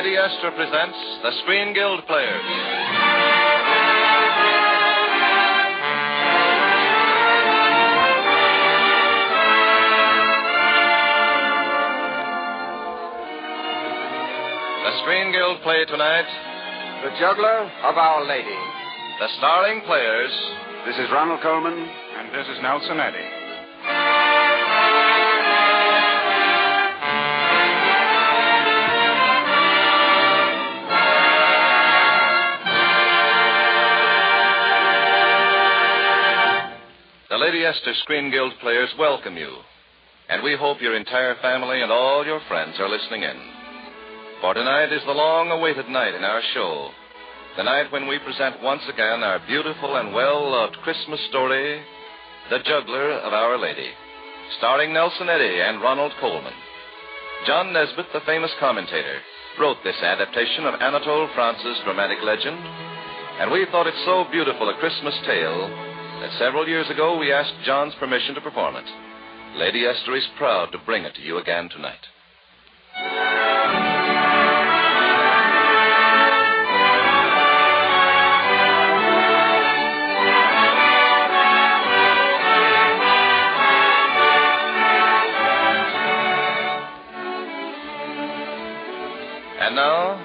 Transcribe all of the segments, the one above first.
Lady Esther presents the Screen Guild Players. The Screen Guild play tonight, The Juggler of Our Lady. the starring players. This is Ronald Coleman. And this is Nelson Eddy. The Lady Esther Screen Guild players welcome you, and we hope your entire family and all your friends are listening in. For tonight is the long-awaited night in our show, the night when we present once again our beautiful and well-loved Christmas story, The Juggler of Our Lady, starring Nelson Eddy and Ronald Coleman. John Nesbitt, the famous commentator, wrote this adaptation of Anatole France's dramatic legend, and we thought it so beautiful a Christmas tale that several years ago we asked John's permission to perform it. Lady Esther is proud to bring it to you again tonight. And now,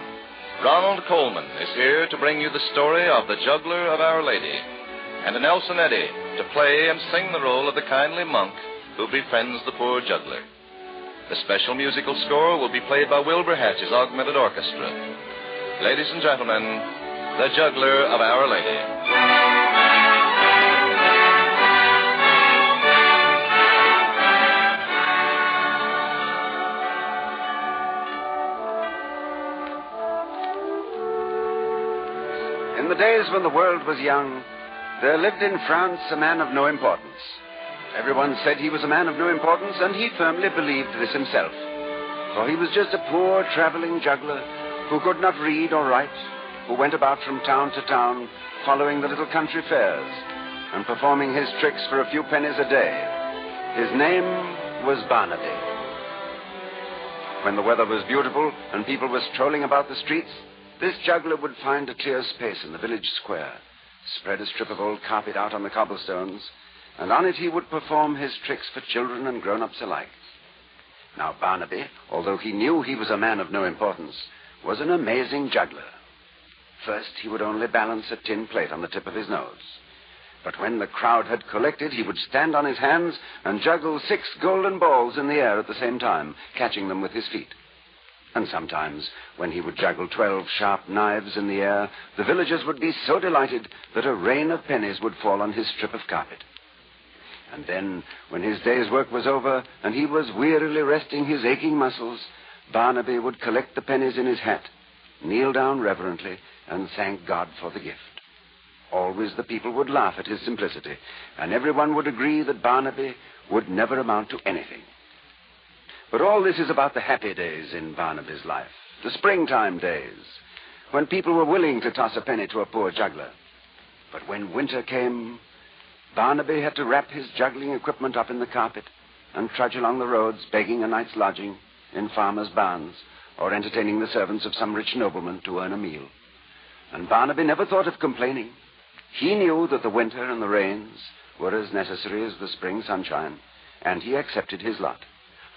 Ronald Coleman is here to bring you the story of the Juggler of Our Lady, and Nelson Eddy to play and sing the role of the kindly monk who befriends the poor juggler. The special musical score will be played by Wilbur Hatch's Augmented Orchestra. Ladies and gentlemen, The Juggler of Our Lady. In the days when the world was young, there lived in France a man of no importance. Everyone said he was a man of no importance, and he firmly believed this himself. For he was just a poor traveling juggler who could not read or write, who went about from town to town following the little country fairs and performing his tricks for a few pennies a day. His name was Barnaby. When the weather was beautiful and people were strolling about the streets, this juggler would find a clear space in the village square, spread a strip of old carpet out on the cobblestones, and on it he would perform his tricks for children and grown-ups alike. Now, Barnaby, although he knew he was a man of no importance, was an amazing juggler. First, he would only balance a tin plate on the tip of his nose. But when the crowd had collected, he would stand on his hands and juggle 6 golden balls in the air at the same time, catching them with his feet. And sometimes, when he would juggle 12 sharp knives in the air, the villagers would be so delighted that a rain of pennies would fall on his strip of carpet. And then, when his day's work was over and he was wearily resting his aching muscles, Barnaby would collect the pennies in his hat, kneel down reverently, and thank God for the gift. Always the people would laugh at his simplicity, and everyone would agree that Barnaby would never amount to anything. But all this is about the happy days in Barnaby's life, the springtime days, when people were willing to toss a penny to a poor juggler. But when winter came, Barnaby had to wrap his juggling equipment up in the carpet and trudge along the roads begging a night's lodging in farmers' barns or entertaining the servants of some rich nobleman to earn a meal. And Barnaby never thought of complaining. He knew that the winter and the rains were as necessary as the spring sunshine, and he accepted his lot.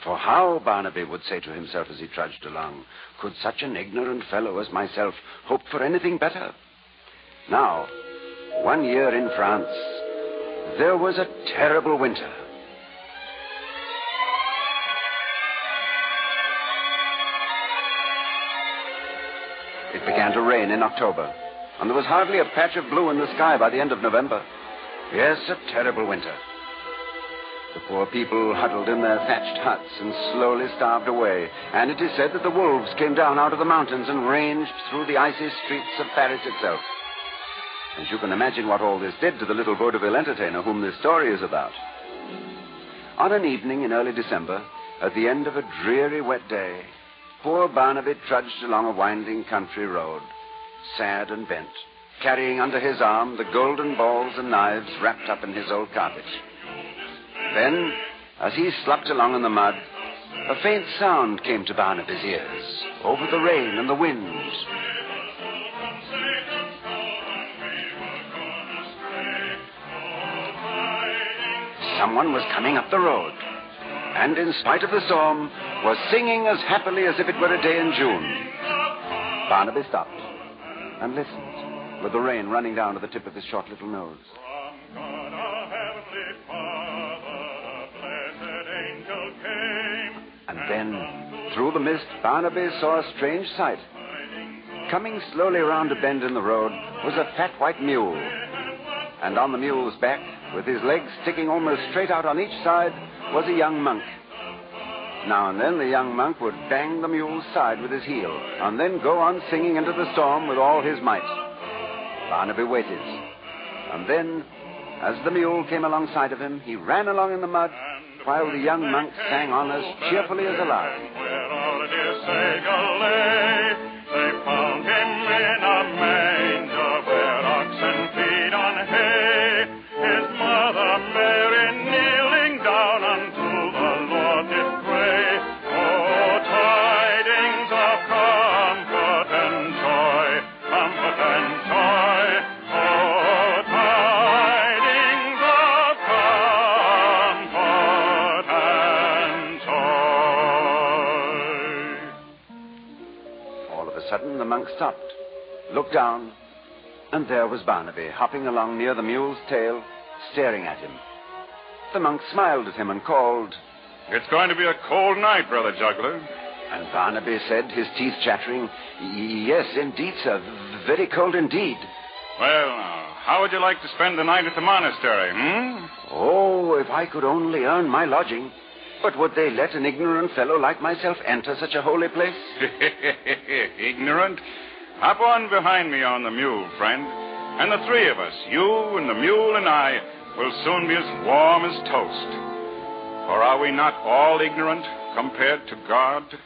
For how, Barnaby would say to himself as he trudged along, could such an ignorant fellow as myself hope for anything better? Now, one year in France, there was a terrible winter. It began to rain in October, and there was hardly a patch of blue in the sky by the end of November. Yes, a terrible winter. The poor people huddled in their thatched huts and slowly starved away, and it is said that the wolves came down out of the mountains and ranged through the icy streets of Paris itself. And you can imagine what all this did to the little vaudeville entertainer whom this story is about. On an evening in early December, at the end of a dreary wet day, poor Barnaby trudged along a winding country road, sad and bent, carrying under his arm the golden balls and knives wrapped up in his old carpet. Then, as he slopped along in the mud, A faint sound came to Barnaby's ears, over the rain and the wind. Someone was coming up the road, and in spite of the storm, was singing as happily as if it were a day in June. Barnaby stopped and listened, with the rain running down to the tip of his short little nose. From God our heavenly Father, the blessed angel came. And then, through the mist, Barnaby saw a strange sight. Coming slowly around a bend in the road was a fat white mule. And on the mule's back, with his legs sticking almost straight out on each side, was a young monk. Now and then the young monk would bang the mule's side with his heel, and then go on singing into the storm with all his might. Barnaby waited. And then, as the mule came alongside of him, he ran along in the mud, while the young monk sang on as cheerfully as a lark. Where our dear Savior lay, they found him in a manger where oxen feed on hay. His mother Mary kneeling down unto the Lord did pray. Oh, tidings of comfort and joy, comfort and joy. Oh, tidings of comfort and joy. All of a sudden, the monk stopped, looked down, and there was Barnaby, hopping along near the mule's tail, staring at him. The monk smiled at him and called, It's going to be a cold night, Brother Juggler. and Barnaby said, his teeth chattering, "Yes, indeed, sir, very cold indeed." Well, how would you like to spend the night at the monastery, Oh, if I could only earn my lodging. But would they let an ignorant fellow like myself enter such a holy place? Ignorant? Hop on behind me on the mule, friend. And the three of us, you and the mule and I, will soon be as warm as toast. For are we not all ignorant compared to God?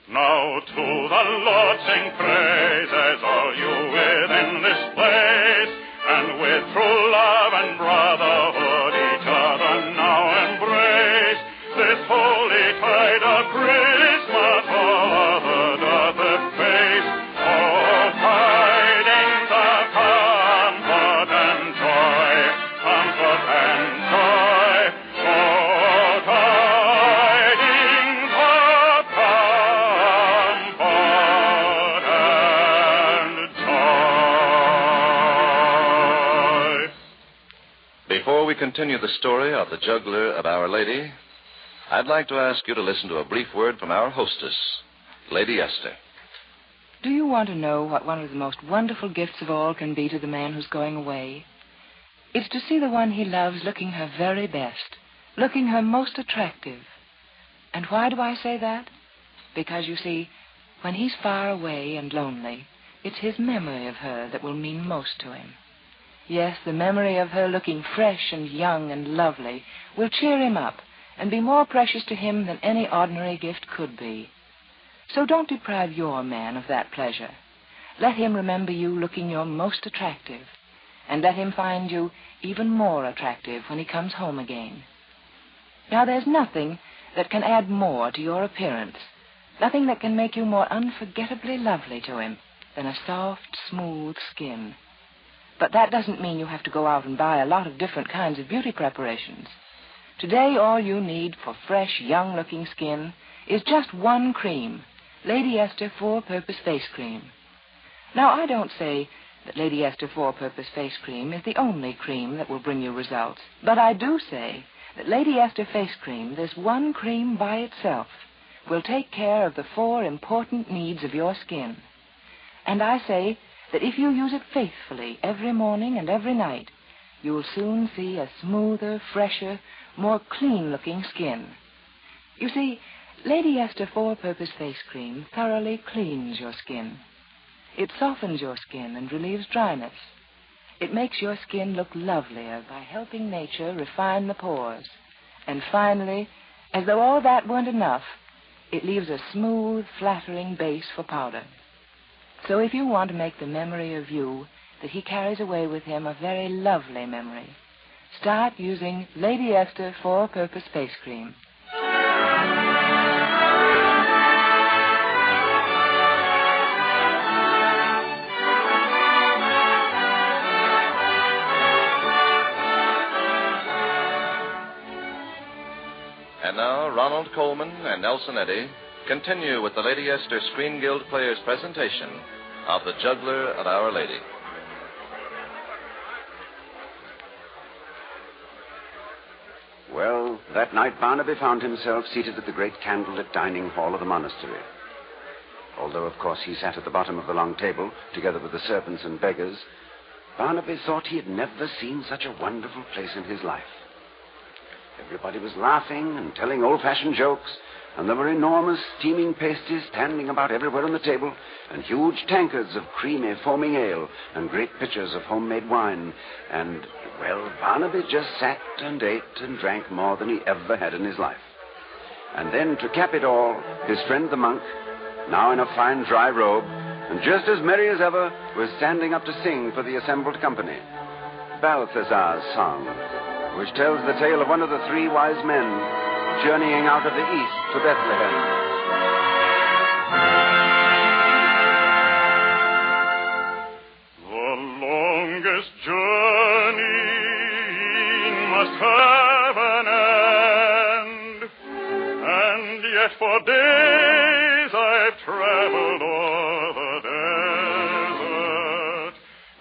Now to the Lord sing praises, all you within this place, and with true love and brotherhood each other now embrace. This holy tide of Christmas all other doth efface. Oh, tidings of comfort and joy, comfort and joy. Oh, tidings of comfort and joy. Before we continue the story of the Juggler of Our Lady, I'd like to ask you to listen to a brief word from our hostess, Lady Esther. Do you want to know what one of the most wonderful gifts of all can be to the man who's going away? It's to see the one he loves looking her very best, looking her most attractive. And why do I say that? Because, you see, when he's far away and lonely, it's his memory of her that will mean most to him. Yes, the memory of her looking fresh and young and lovely will cheer him up and be more precious to him than any ordinary gift could be. So don't deprive your man of that pleasure. Let him remember you looking your most attractive, and let him find you even more attractive when he comes home again. Now, there's nothing that can add more to your appearance, nothing that can make you more unforgettably lovely to him than a soft, smooth skin. But that doesn't mean you have to go out and buy a lot of different kinds of beauty preparations. Today, all you need for fresh, young-looking skin is just one cream, Lady Esther Four-Purpose Face Cream. Now, I don't say that Lady Esther Four-Purpose Face Cream is the only cream that will bring you results, but I do say that Lady Esther Face Cream, this one cream by itself, will take care of the 4 important needs of your skin. And I say that if you use it faithfully every morning and every night, you will soon see a smoother, fresher, more clean-looking skin. You see, Lady Esther Four-Purpose Face Cream thoroughly cleans your skin. It softens your skin and relieves dryness. It makes your skin look lovelier by helping nature refine the pores. And finally, as though all that weren't enough, it leaves a smooth, flattering base for powder. So if you want to make the memory of you that he carries away with him a very lovely memory, start using Lady Esther Four-Purpose Face Cream. Ronald Coleman and Nelson Eddy continue with the Lady Esther Screen Guild Players' presentation of The Juggler of Our Lady. Well, that night Barnaby found himself seated at the great candlelit dining hall of the monastery. Although, of course, he sat at the bottom of the long table, together with the servants and beggars, Barnaby thought he had never seen such a wonderful place in his life. Everybody was laughing and telling old-fashioned jokes, and there were enormous steaming pasties standing about everywhere on the table, and huge tankards of creamy, foaming ale, and great pitchers of homemade wine. And, well, Barnaby just sat and ate and drank more than he ever had in his life. And then, to cap it all, his friend the monk, now in a fine dry robe, and just as merry as ever, was standing up to sing for the assembled company. Balthazar's song, which tells the tale of one of the three wise men journeying out of the east to Bethlehem. The longest journey must have an end, and yet for days I've traveled o'er the desert,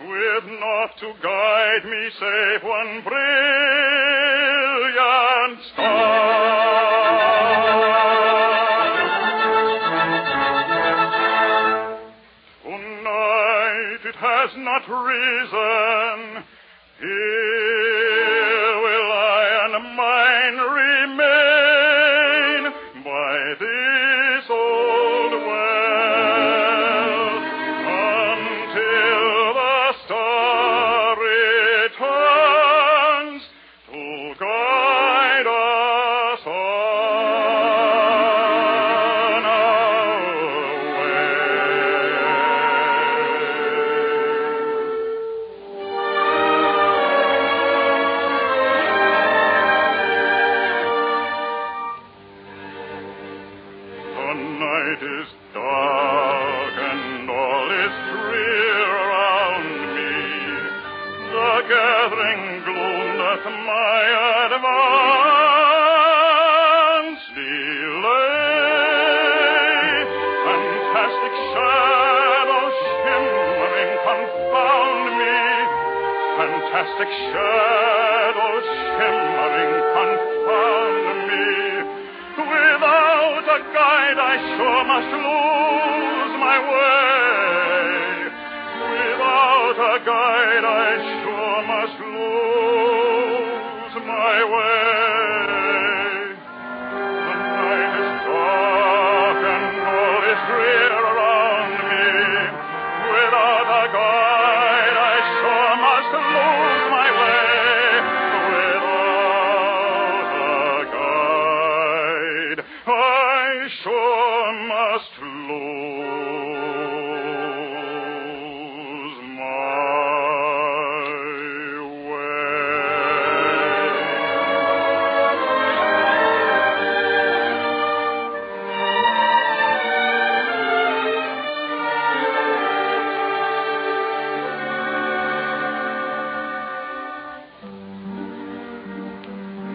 with naught to guide me save one brilliant star. Tonight it has not risen. Here will I and mine remain by this old well until the star returns to guide us on our way. The night is dark and all is drear around me. The gathering gloom doth my advance delay. Fantastic shadows shimmering confound me. Fantastic shadows shimmering confound me. Without a guide I sure must lose my way. Without a guide I sure must lose my way. The night is dark and all is drear around me. Without a guide I sure must lose my way. Without a guide I sure must lose my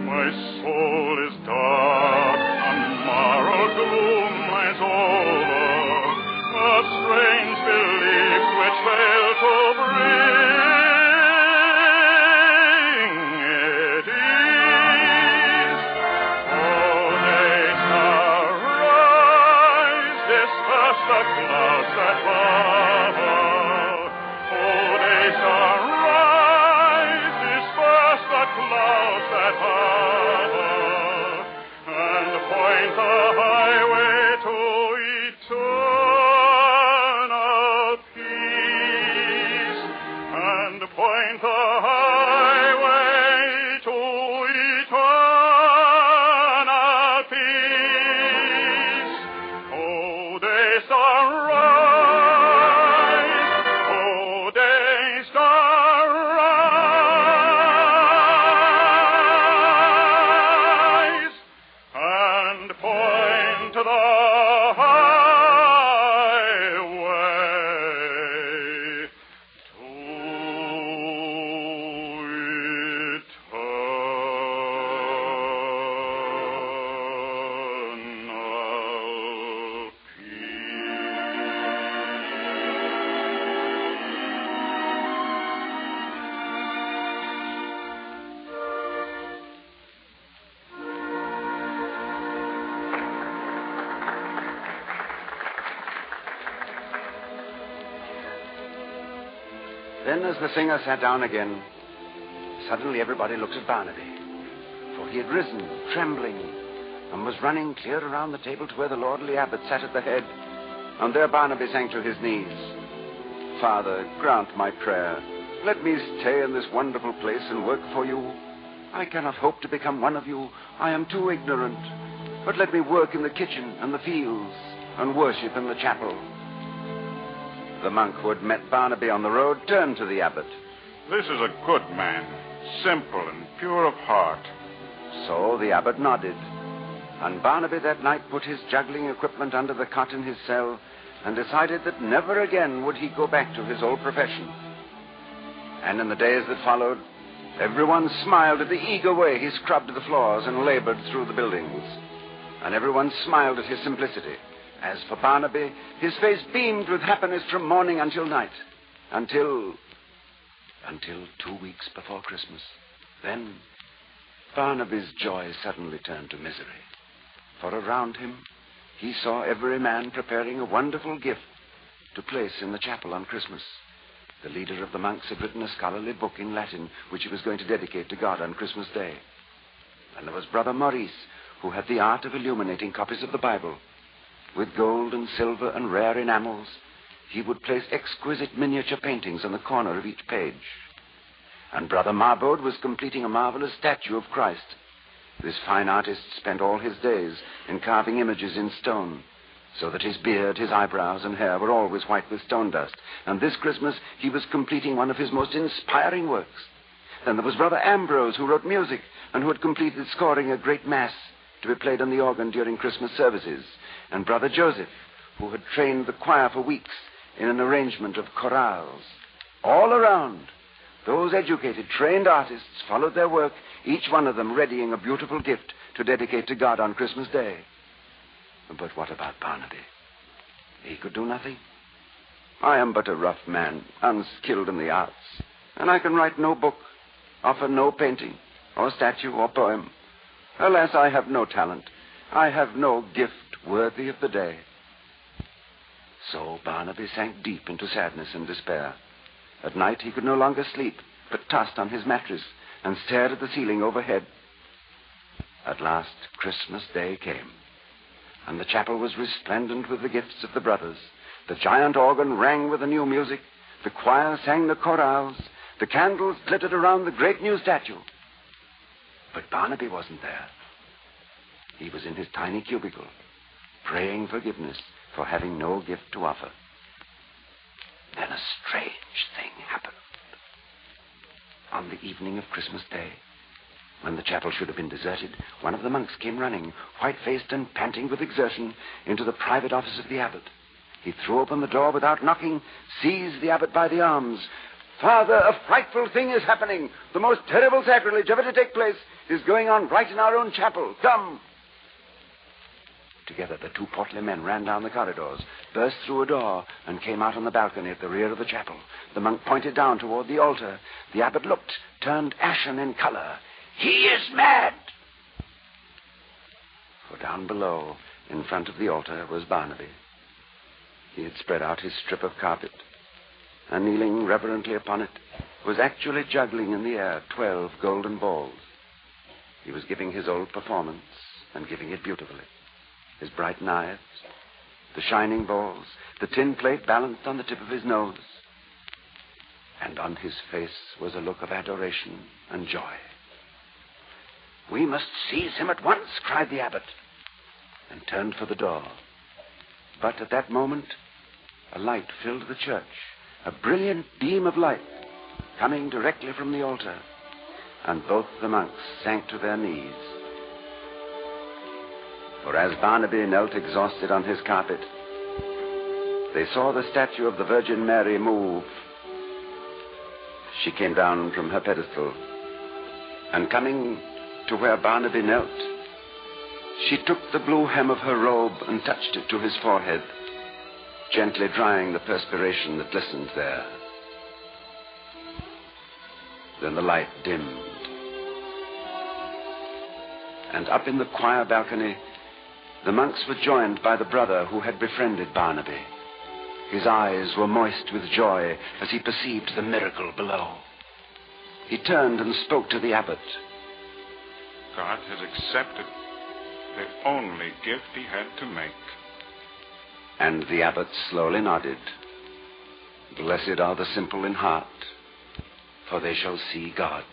My soul is dark, tomorrow gloom lies over, of strange beliefs which fail to bring it ease. Oh, day shall rise, disperse the clouds that hover. Oh, day shall rise, disperse the clouds that hover, and point the highway to eternal peace, and point the highway to eternal peace. Oh, day star rise, oh, day star rise, and point to the highway to Then, as the singer sat down again, suddenly everybody looked at Barnaby. For he had risen, trembling, and was running clear around the table to where the lordly abbot sat at the head. And there Barnaby sank to his knees. Father, grant my prayer. Let me stay in this wonderful place and work for you. I cannot hope to become one of you. I am too ignorant. But let me work in the kitchen and the fields and worship in the chapel. The monk who had met Barnaby on the road turned to the abbot. This is a good man, simple and pure of heart. So the abbot nodded. And Barnaby that night put his juggling equipment under the cot in his cell and decided that never again would he go back to his old profession. And in the days that followed, everyone smiled at the eager way he scrubbed the floors and labored through the buildings. And everyone smiled at his simplicity. As for Barnaby, his face beamed with happiness from morning until night. Until 2 weeks before Christmas. Then Barnaby's joy suddenly turned to misery. For around him, he saw every man preparing a wonderful gift to place in the chapel on Christmas. The leader of the monks had written a scholarly book in Latin, which he was going to dedicate to God on Christmas Day. And there was Brother Maurice, who had the art of illuminating copies of the Bible. With gold and silver and rare enamels, he would place exquisite miniature paintings on the corner of each page. And Brother Marbode was completing a marvelous statue of Christ. This fine artist spent all his days in carving images in stone, so that his beard, his eyebrows, and hair were always white with stone dust. And this Christmas, he was completing one of his most inspiring works. Then there was Brother Ambrose, who wrote music, and who had completed scoring a great mass to be played on the organ during Christmas services. And Brother Joseph, who had trained the choir for weeks in an arrangement of chorales. All around, those educated, trained artists followed their work, each one of them readying a beautiful gift to dedicate to God on Christmas Day. But what about Barnaby? He could do nothing. I am but a rough man, unskilled in the arts, and I can write no book, offer no painting, or statue, or poem. Alas, I have no talent. I have no gift worthy of the day. So Barnaby sank deep into sadness and despair. At night he could no longer sleep, but tossed on his mattress and stared at the ceiling overhead. At last, Christmas Day came, and the chapel was resplendent with the gifts of the brothers. The giant organ rang with the new music. The choir sang the chorales. The candles glittered around the great new statue. But Barnaby wasn't there. He was in his tiny cubicle, praying forgiveness for having no gift to offer. Then a strange thing happened. On the evening of Christmas Day, when the chapel should have been deserted, one of the monks came running, white-faced and panting with exertion, into the private office of the abbot. He threw open the door without knocking, seized the abbot by the arms. "Father, a frightful thing is happening. The most terrible sacrilege ever to take place is going on right in our own chapel. Come." Together, the two portly men ran down the corridors, burst through a door, and came out on the balcony at the rear of the chapel. The monk pointed down toward the altar. The abbot looked, turned ashen in color. "He is mad!" For down below, in front of the altar, was Barnaby. He had spread out his strip of carpet, and kneeling reverently upon it, was actually juggling in the air 12 golden balls. He was giving his old performance, and giving it beautifully. His bright knives, the shining balls, the tin plate balanced on the tip of his nose. And on his face was a look of adoration and joy. "We must seize him at once," cried the abbot, and turned for the door. But at that moment, a light filled the church, a brilliant beam of light coming directly from the altar, and both the monks sank to their knees. For as Barnaby knelt exhausted on his carpet, they saw the statue of the Virgin Mary move. She came down from her pedestal, and coming to where Barnaby knelt, she took the blue hem of her robe and touched it to his forehead, gently drying the perspiration that glistened there. Then the light dimmed, and up in the choir balcony, the monks were joined by the brother who had befriended Barnaby. His eyes were moist with joy as he perceived the miracle below. He turned and spoke to the abbot. God has accepted the only gift he had to make. And the abbot slowly nodded. Blessed are the simple in heart, for they shall see God.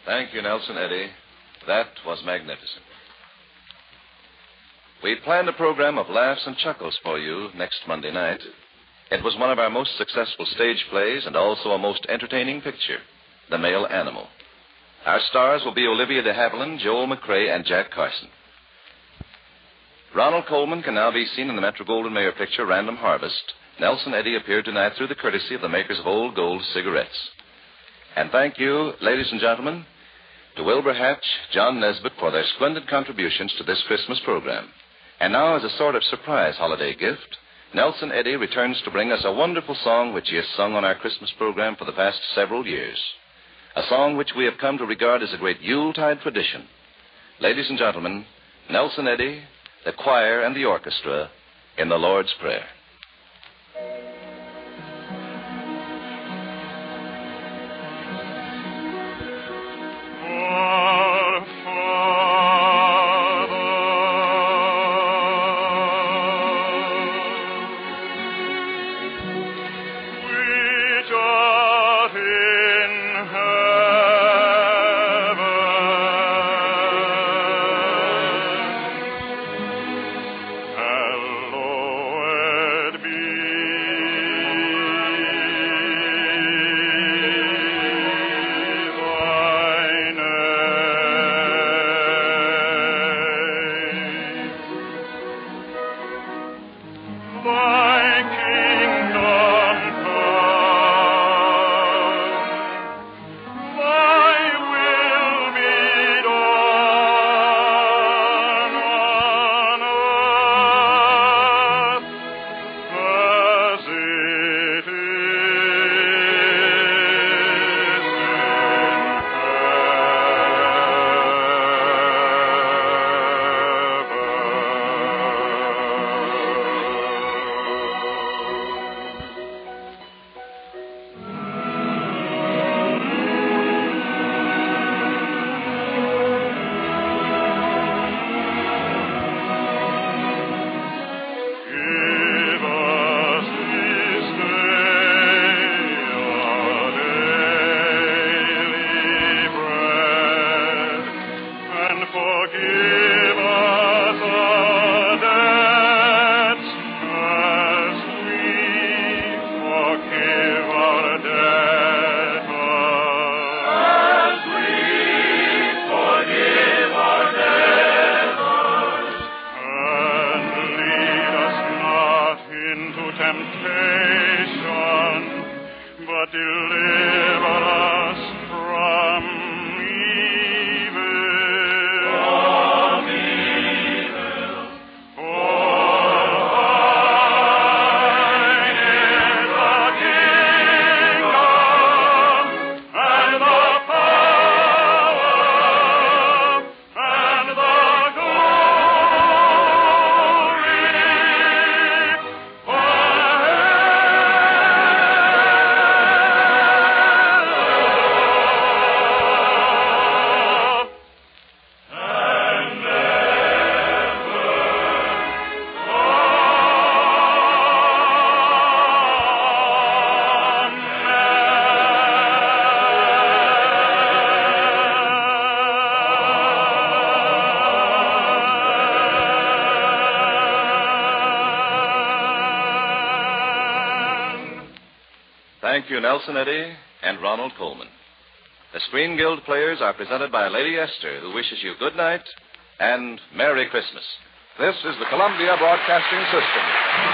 Thank you, Nelson Eddy. That was magnificent. We planned a program of laughs and chuckles for you next Monday night. It was one of our most successful stage plays and also a most entertaining picture, The Male Animal. Our stars will be Olivia de Havilland, Joel McCrae, and Jack Carson. Ronald Coleman can now be seen in the Metro-Goldwyn-Mayer picture Random Harvest. Nelson Eddy appeared tonight through the courtesy of the makers of Old Gold cigarettes. And thank you, ladies and gentlemen, to Wilbur Hatch, John Nesbitt, for their splendid contributions to this Christmas program. And now, as a sort of surprise holiday gift, Nelson Eddy returns to bring us a wonderful song which he has sung on our Christmas program for the past several years. A song which we have come to regard as a great Yuletide tradition. Ladies and gentlemen, Nelson Eddy, the choir, and the orchestra in the Lord's Prayer. Thank you, Nelson Eddy and Ronald Coleman. The Screen Guild players are presented by Lady Esther, who wishes you good night and Merry Christmas. This is the Columbia Broadcasting System.